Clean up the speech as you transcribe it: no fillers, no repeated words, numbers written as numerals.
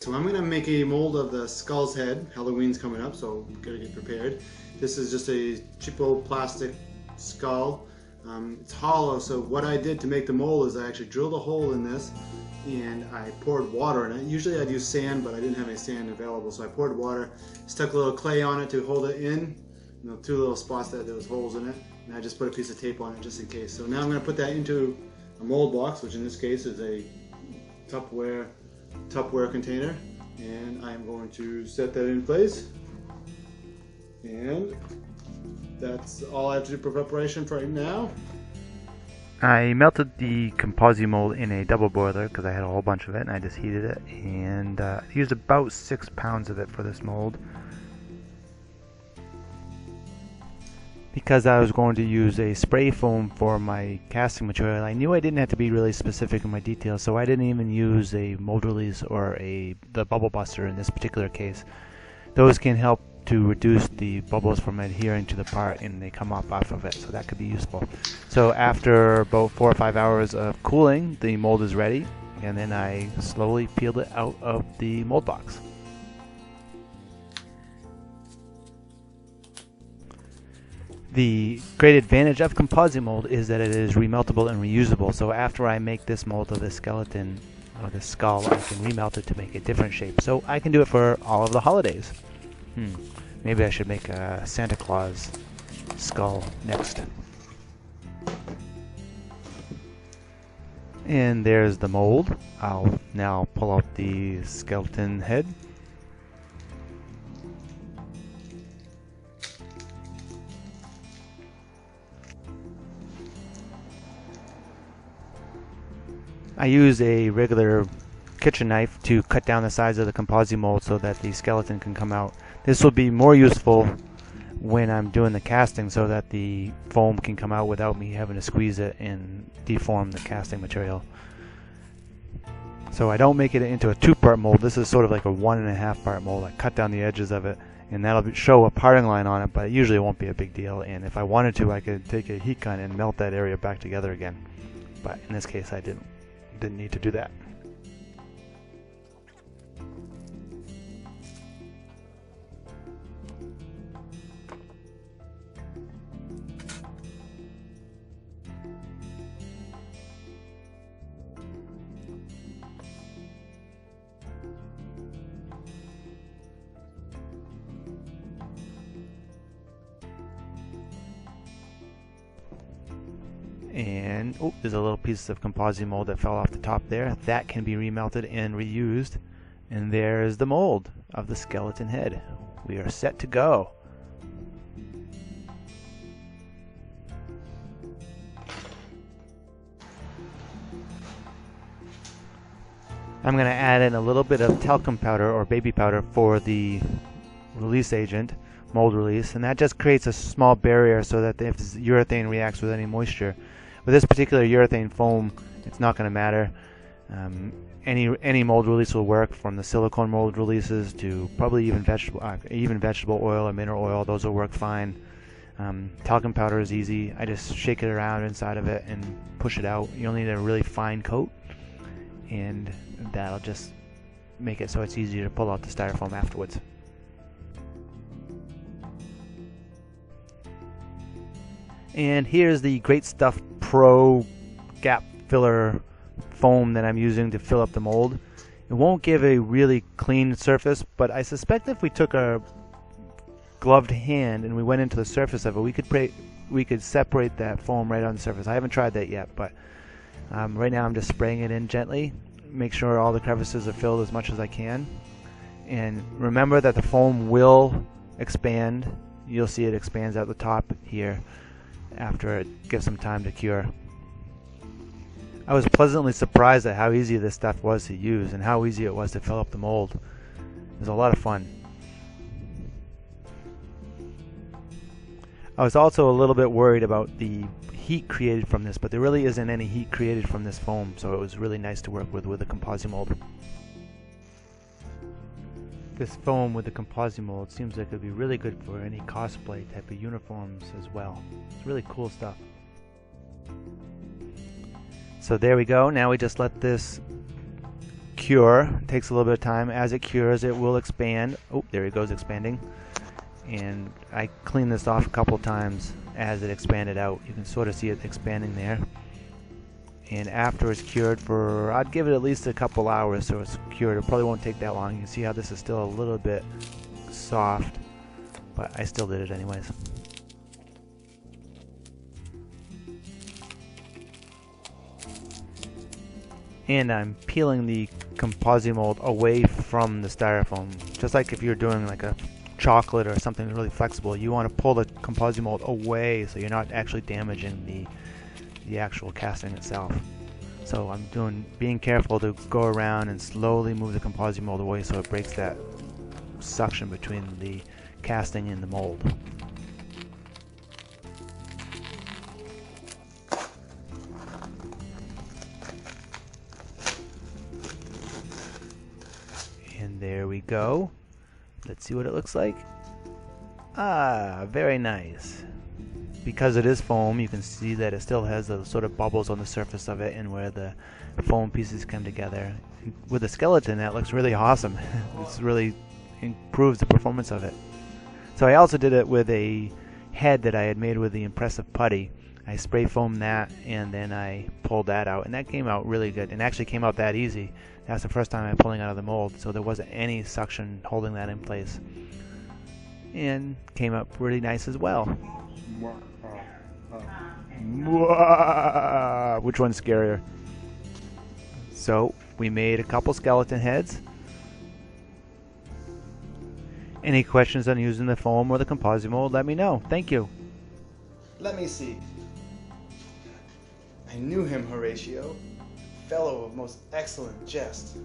So I'm going to make a mold of the skull's head. Halloween's coming up, so gotta get prepared. This is just a cheapo plastic skull. It's hollow, so what I did to make the mold is I actually drilled a hole in this and I poured water in it. Usually I'd use sand, but I didn't have any sand available, so I poured water, stuck a little clay on it to hold it in, two little spots that there was holes in it, and I just put a piece of tape on it just in case. So now I'm going to put that into a mold box, which in this case is a Tupperware container, and I'm going to set that in place, and that's all I have to do for preparation for right now. I melted the ComposiMold in a double boiler because I had a whole bunch of it, and I just heated it, and used about 6 pounds of it for this mold. Because I was going to use a spray foam for my casting material, I knew I didn't have to be really specific in my details, so I didn't even use a mold release or the bubble buster in this particular case. Those can help to reduce the bubbles from adhering to the part, and they come up off of it, so that could be useful. So after about 4 or 5 hours of cooling, the mold is ready, and then I slowly peeled it out of the mold box. The great advantage of ComposiMold is that it is remeltable and reusable, so after I make this mold of the skeleton or the skull, I can remelt it to make a different shape. So I can do it for all of the holidays. Maybe I should make a Santa Claus skull next. And there's the mold. I'll now pull out the skeleton head. I use a regular kitchen knife to cut down the size of the ComposiMold so that the skeleton can come out. This will be more useful when I'm doing the casting so that the foam can come out without me having to squeeze it and deform the casting material. So I don't make it into a 2-part mold. This is sort of like a 1.5 part mold. I cut down the edges of it, and that'll show a parting line on it, but it usually won't be a big deal. And if I wanted to, I could take a heat gun and melt that area back together again. But in this case, I didn't need to do that. And there's a little piece of ComposiMold that fell off the top there. That can be remelted and reused. And there's the mold of the skeleton head. We are set to go. I'm going to add in a little bit of talcum powder or baby powder for the release agent, mold release, and that just creates a small barrier so that if the urethane reacts with any moisture. With this particular urethane foam, it's not going to matter. Any mold release will work, from the silicone mold releases to probably even vegetable oil or mineral oil. Those will work fine. Talcum powder is easy. I just shake it around inside of it and push it out. You only need a really fine coat, and that'll just make it so it's easier to pull out the styrofoam afterwards. And here's the Great Stuff Pro gap filler foam that I'm using to fill up the mold. It won't give a really clean surface, but I suspect if we took a gloved hand and we went into the surface of it, we could separate that foam right on the surface. I haven't tried that yet, but right now I'm just spraying it in gently. Make sure all the crevices are filled as much as I can. And remember that the foam will expand. You'll see it expands out the top here after it gives some time to cure. I was pleasantly surprised at how easy this stuff was to use and how easy it was to fill up the mold. It was a lot of fun. I was also a little bit worried about the heat created from this, but there really isn't any heat created from this foam, so it was really nice to work with the ComposiMold. This foam with the ComposiMold seems like it would be really good for any cosplay type of uniforms as well. It's really cool stuff. So there we go. Now we just let this cure. It takes a little bit of time. As it cures, it will expand. Oh, there it goes, expanding. And I cleaned this off a couple times as it expanded out. You can sort of see it expanding there. And after it's cured for, I'd give it at least a couple hours so it's cured. It probably won't take that long. You can see how this is still a little bit soft, but I still did it anyways. And I'm peeling the ComposiMold away from the styrofoam. Just like if you're doing like a chocolate or something really flexible, you want to pull the ComposiMold away so you're not actually damaging the actual casting itself. So I'm being careful to go around and slowly move the ComposiMold away so it breaks that suction between the casting and the mold. And there we go. Let's see what it looks like. Ah, very nice. Because it is foam, you can see that it still has the sort of bubbles on the surface of it and where the foam pieces come together. With the skeleton, that looks really awesome. This really improves the performance of it. So I also did it with a head that I had made with the impressive putty. I spray foamed that and then I pulled that out, and that came out really good, and actually came out that easy. That's the first time I'm pulling out of the mold, so there wasn't any suction holding that in place. And came out pretty nice as well. Which one's scarier? So we made a couple skeleton heads. Any questions on using the foam or the ComposiMold, let me know. Thank you. Let me see. I knew him, Horatio. Fellow of most excellent jest.